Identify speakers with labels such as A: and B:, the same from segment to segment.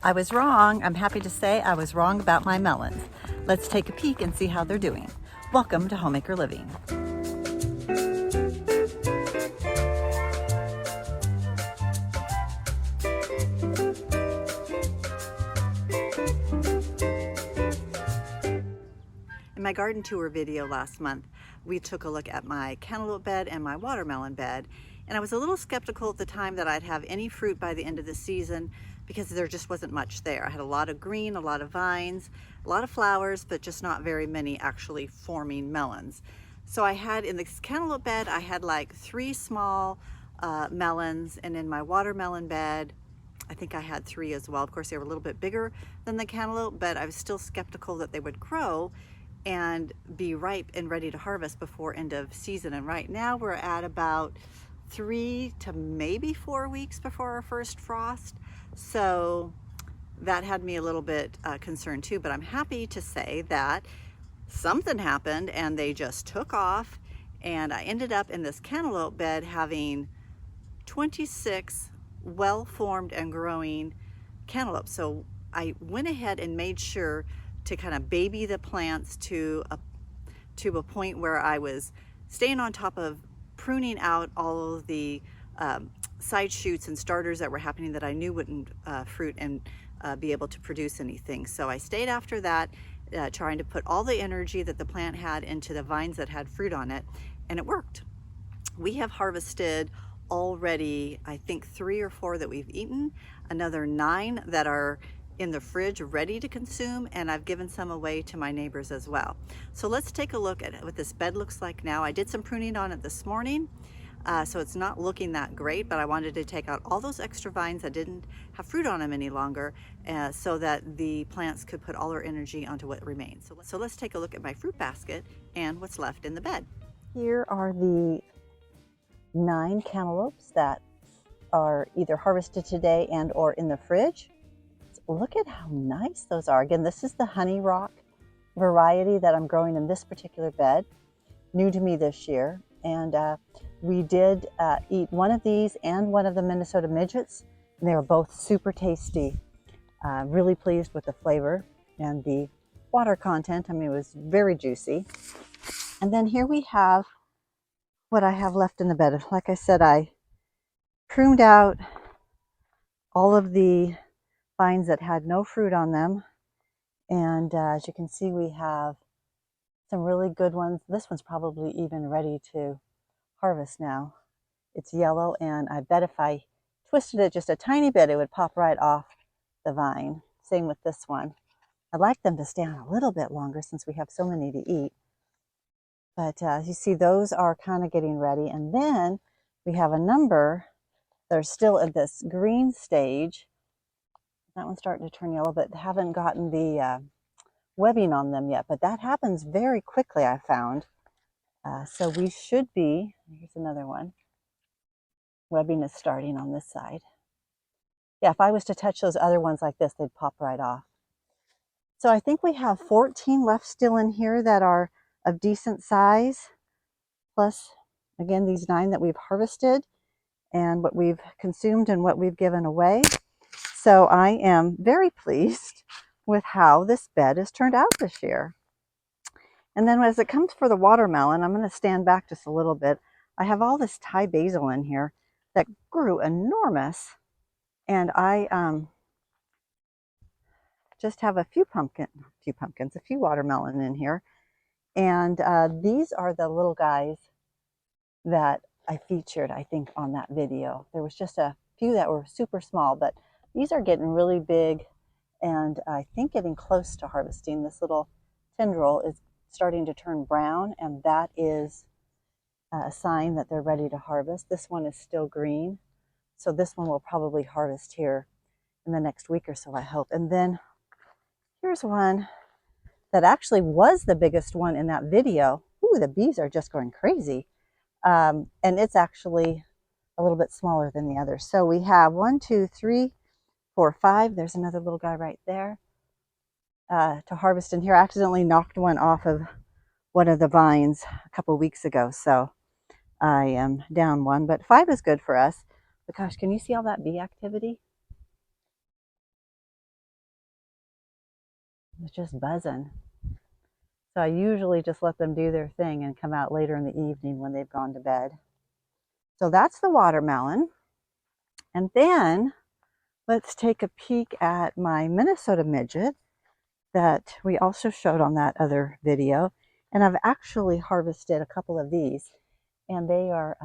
A: I was wrong. I'm happy to say I was wrong about my melons. Let's take a peek and see how they're doing. Welcome to Homemaker Living. In my garden tour video last month, we took a look at my cantaloupe bed and my watermelon bed, and I was a little skeptical at the time that I'd have any fruit by the end of the season because there just wasn't much there. I had a lot of green, a lot of vines, a lot of flowers, but just not very many actually forming melons. So I had in this cantaloupe bed, I had like 3 small melons, and in my watermelon bed, I think I had 3 as well. Of course, they were a little bit bigger than the cantaloupe, but I was still skeptical that they would grow and be ripe and ready to harvest before end of season. And right now we're at about 3 to maybe 4 weeks before our first frost. So that had me a little bit concerned too, but I'm happy to say that something happened and they just took off, and I ended up in this cantaloupe bed having 26 well-formed and growing cantaloupes. So I went ahead and made sure to kind of baby the plants to a point where I was staying on top of pruning out all of the side shoots and starters that were happening that I knew wouldn't fruit and be able to produce anything. So I stayed after that, trying to put all the energy that the plant had into the vines that had fruit on it, and it worked. We have harvested already, I think 3 or 4 that we've eaten, another 9 that are in the fridge ready to consume, and I've given some away to my neighbors as well. So let's take a look at what this bed looks like now. I did some pruning on it this morning, so it's not looking that great, but I wanted to take out all those extra vines that didn't have fruit on them any longer, so that the plants could put all their energy onto what remains. So let's take a look at my fruit basket and what's left in the bed. Here are the 9 cantaloupes that are either harvested today and or in the fridge. Look at how nice those are. Again, this is the honey rock variety that I'm growing in this particular bed, new to me this year. And we did eat one of these and one of the Minnesota Midgets, and they were both super tasty. Really pleased with the flavor and the water content. I mean, it was very juicy. And then here we have what I have left in the bed. Like I said, I pruned out all of the vines that had no fruit on them, and as you can see, we have some really good ones. This one's probably even ready to harvest now. It's yellow, and I bet if I twisted it just a tiny bit, it would pop right off the vine. Same with this one. I'd like them to stay on a little bit longer since we have so many to eat, but you see, those are kind of getting ready. And then we have a number that are still at this green stage. That one's starting to turn yellow, but haven't gotten the webbing on them yet. But that happens very quickly, I found. So we should be, here's another one. Webbing is starting on this side. Yeah, if I was to touch those other ones like this, they'd pop right off. So I think we have 14 left still in here that are of decent size. Plus, again, these 9 that we've harvested and what we've consumed and what we've given away. So I am very pleased with how this bed has turned out this year. And then as it comes for the watermelon, I'm going to stand back just a little bit. I have all this Thai basil in here that grew enormous, and I just have a few watermelon in here. And these are the little guys that I featured, I think, on that video. There was just a few that were super small, but these are getting really big, and I think getting close to harvesting. This little tendril is starting to turn brown, and that is a sign that they're ready to harvest. This one is still green, so this one will probably harvest here in the next week or so, I hope. And then here's one that actually was the biggest one in that video. Ooh, the bees are just going crazy. And it's actually a little bit smaller than the others. So we have 1, 2, 3, 4, 5. There's another little guy right there to harvest in here. I accidentally knocked one off of one of the vines a couple weeks ago, so I am down one, but 5 is good for us. But gosh, can you see all that bee activity? It's just buzzing. So I usually just let them do their thing and come out later in the evening when they've gone to bed. So that's the watermelon. And then let's take a peek at my Minnesota midget that we also showed on that other video. And I've actually harvested a couple of these, and they are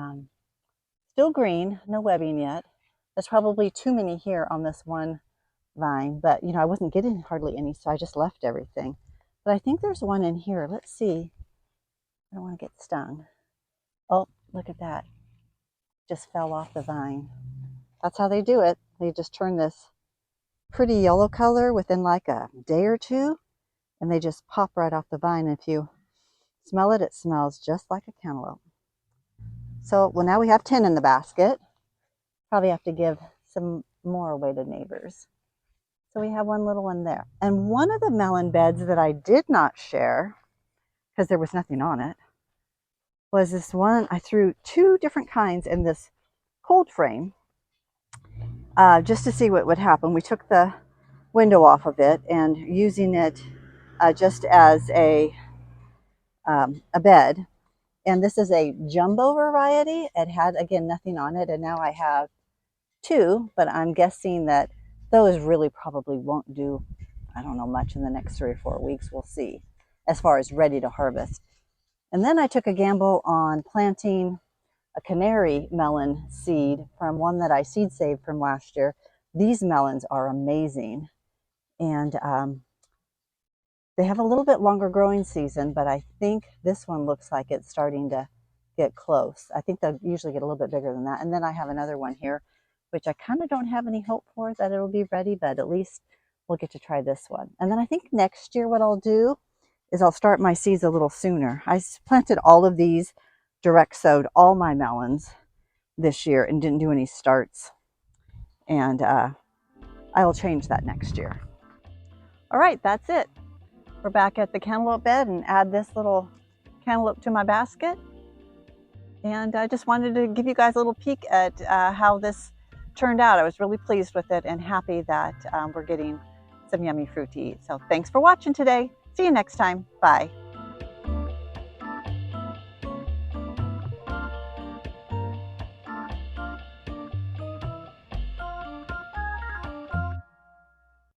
A: still green, no webbing yet. There's probably too many here on this one vine, but I wasn't getting hardly any, so I just left everything. But I think there's one in here. Let's see. I don't want to get stung. Oh, look at that. Just fell off the vine. That's how they do it. They just turn this pretty yellow color within like a day or two, and they just pop right off the vine. If you smell it, it smells just like a cantaloupe. So, well, now we have 10 in the basket. Probably have to give some more away to neighbors. So we have one little one there. And one of the melon beds that I did not share, because there was nothing on it, was this one. I threw 2 different kinds in this cold frame just to see what would happen. We took the window off of it and using it just as a bed. And this is a jumbo variety. It had, again, nothing on it. And now I have 2, but I'm guessing that those really probably won't do, I don't know, much in the next 3 or 4 weeks. We'll see, as far as ready to harvest. And then I took a gamble on planting a Canary melon seed from one that I seed saved from last year. These melons are amazing. And they have a little bit longer growing season, but I think this one looks like it's starting to get close. I think they'll usually get a little bit bigger than that. And then I have another one here, which I kind of don't have any hope for that it'll be ready, but at least we'll get to try this one. And then I think next year what I'll do is I'll start my seeds a little sooner. I planted all of these, direct sowed all my melons this year and didn't do any starts. And I will change that next year. All right, that's it. We're back at the cantaloupe bed and add this little cantaloupe to my basket. And I just wanted to give you guys a little peek at how this turned out. I was really pleased with it and happy that we're getting some yummy fruit to eat. So thanks for watching today. See you next time. Bye.